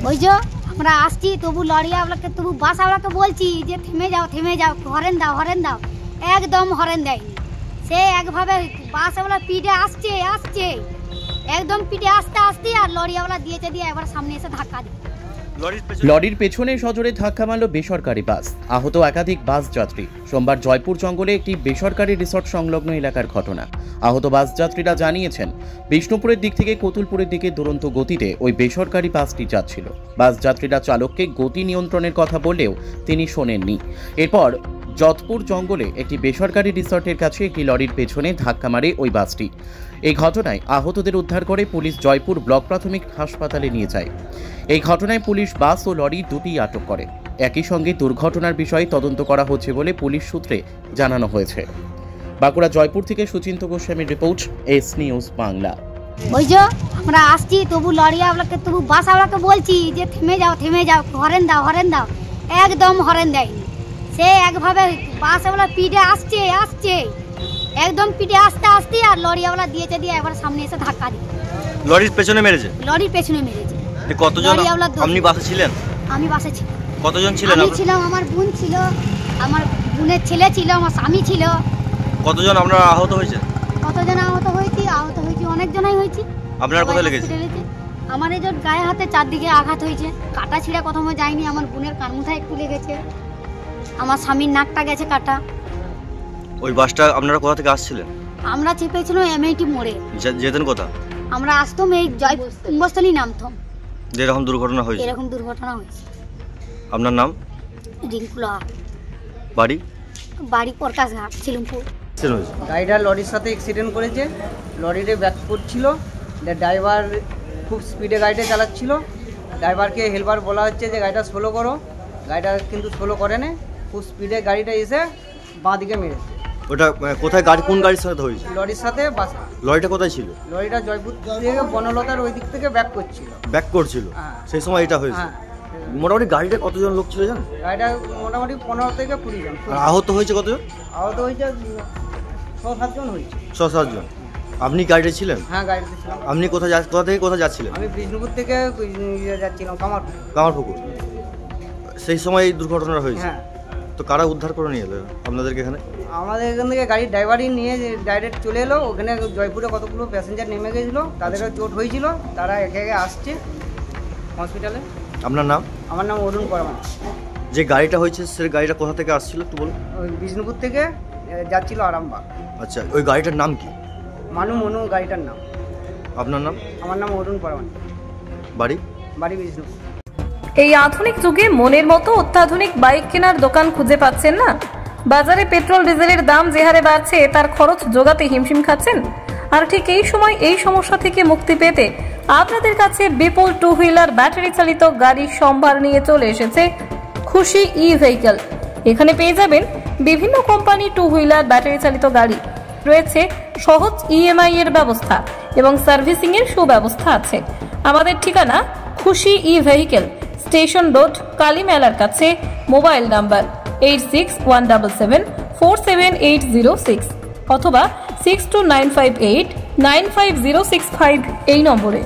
ওই যে আমরা আসছি তবু লরিয়াওয়ালাকে তবু বাসওয়ালাকে বলছি যে থেমে যাও হরেন দাও একদম হরেন দেয়নি। সে একভাবে বাসওয়ালা পিঠে আসছে একদম পিঠে আসতে আর লরিয়াওয়ালা দিয়ে এবার সামনে এসে ধাক্কা দিয়ে লরির পেছনে সজোরে ধাক্কা মারল বেসরকারি বাস। আহত একাধিক বাস যাত্রী। সোমবার জয়পুর জঙ্গলে একটি বেসরকারি রিসর্ট সংলগ্ন এলাকার ঘটনা। আহত বাস যাত্রীরা জানিয়েছেন, বিষ্ণুপুরের দিক থেকে কতুলপুরের দিকে দুরন্ত গতিতে ওই বেসরকারি বাসটি যাচ্ছিল। বাস যাত্রীরা চালককে গতি নিয়ন্ত্রণের কথা বললেও তিনি শোনেননি। এরপর যতপুর জঙ্গলে একটি বেসরকারি রিসর্টের কাছে একটি লরির পেছনে ধাক্কা মারে ওই বাসটি। এই ঘটনায় আহতদের উদ্ধার করে পুলিশ জয়পুর ব্লক প্রাথমিক হাসপাতালে নিয়ে যায়। এই ঘটনায় পুলিশ বাস ও লরি দুটি আটক করে। একই সঙ্গে দুর্ঘটনার বিষয়ে তদন্ত করা হচ্ছে বলে পুলিশ সূত্রে জানানো হয়েছে। বাঁকুড়া জয়পুর থেকে সুচিন্ত গোস্বামীর রিপোর্ট, এস নিউজ বাংলা। ওই যে আমরা আসছি তবু লরিয়াওয়ালাকে তবু বাসওয়ালাকে বলছি যে থেমে যাও হরেন দাও একদম হরেন দেয়নি। সে একভাবে বাসওয়ালা পিঠে আসছে একদম পিঠে আসতে আর লরিয়াওয়ালা দিয়ে এবার সামনে এসে ধাক্কা দিয়ে লরির পেছনে মেরেছে। কতজন আপনি বাসে ছিলেন? আমি বাসে ছিলাম। কতজন ছিলেন? আমি ছিলাম, আমার বোন ছিল, আমার বোনের ছেলে ছিল, আমার স্বামী ছিল। কতজন আপনারা আহত হয়েছে? কতজন আহত হয়েছি অনেকজনই হয়েছি। আপনার কোথায় লেগেছে? আমার এই যে গায়ে হাতে চারদিকে আঘাত হয়েছে, কাটা ছিঁড়া প্রথমে যায়নি, আমার বোনের কানমুথায় একটু লেগেছে, আমার স্বামীর নাকটা গেছে কাটা। ওই বাসটা আপনারা কোথা থেকে আসছিলেন? আমরা চেপেছিলাম এমআইটি মোড়ে। যেতেন কোথা? আমরা আসতাম এই জয়পুরস্থলী নামতাম। এরকম দুর্ঘটনা হয়েছে? আপনার নাম? রিঙ্কুলা। বাড়ি প্রকাশঘাট, ছিলুমপুর। গাড়িটা লরির সাথে অ্যাক্সিডেন্ট করেছে। লরিতে ব্যাক করছিল, ড্রাইভার খুব স্পিডে গাড়িটা চালাচ্ছিল। ড্রাইভারকে হেল্পার বলা হচ্ছে যে গাড়িটা স্লো করো, গাড়িটা কিন্তু স্লো করে না, খুব স্পিডে গাড়িটা এসে বাঁ দিকে মেরেছে। ওটা কোথায় গাড়ি, কোন গাড়ির সাথে হয়েছে? লরির সাথে বাস। লরিটা কোথায় ছিল? লরিটা জয়পুর থেকে বনলতার ওই দিক থেকে ব্যাক করছিল। সেই সময় এটা হয়েছে। মোটামুটি গাড়িতে কতজন লোক ছিল জানেন? গাড়িটা মোটামুটি 15 থেকে 20 জন। আহত হয়েছে কতজন? আহত হয়েছে 6-7 জন হয়েছে। 6-7 জন। আপনি গাড়িতে ছিলেন? হ্যাঁ, গাড়িতে ছিলাম। আপনি কোথা থেকে কোথায় যাচ্ছিলেন? আমি বিষ্ণুপুর থেকে যাচ্ছিলাম কামারপুকুর। সেই সময় এই দুর্ঘটনা হয়েছে। হ্যাঁ। তো কারা উদ্ধার করে নিয়ে এলো আপনাদেরকে এখানে? আমাদের এখান থেকে গাড়ির ড্রাইভারই নিয়ে ডাইরেক্ট চলে এলো। ওখানে জয়পুরে কতগুলো প্যাসেঞ্জার নেমে গেছিলো, তাদেরও চোট হয়েছিল, তারা একে আসছে হসপিটালে। আপনার নাম? আমার নাম অরুণ পরমান। যে গাড়িটা হয়েছে সে গাড়িটা কোথা থেকে আসছিল একটু বলুন। ওই বিষ্ণুপুর থেকে যাচ্ছিল আরামবাগ। আচ্ছা, ওই গাড়িটার নাম কি? মনু গাড়িটার নাম। আপনার নাম? আমার নাম অরুণ পরমান। বাড়ি বিষ্ণুপুর। এই আধুনিক যুগে মনের মতো অত্যাধুনিক বাইক কেনার দোকান খুঁজে পাচ্ছেন না? বাজারে পেট্রোল ডিজেলের দাম যে হারে বাড়ছে, তার খরচ জোগাতে হিমশিম খাচ্ছেন। আর ঠিক এই সময় এই সমস্যা থেকে মুক্তি পেতে আপনাদের কাছে বিপুল 2 হুইলার ব্যাটারি চালিত গাড়ির সম্ভার নিয়ে চলে এসেছে খুশি ই ভেহিকল। এখানে পেয়ে যাবেন বিভিন্ন কোম্পানি 2 হুইলার ব্যাটারি চালিত গাড়ি। রয়েছে সহজ ইএমআই এর ব্যবস্থা এবং সার্ভিসিং এর সুব্যবস্থা আছে। আমাদের ঠিকানা খুশি ই ভেহিকল, স্টেশন রোড, কালী মেলার কাছে। মোবাইল নাম্বার 8617747806 অথবা 6295895065 এই নম্বরে।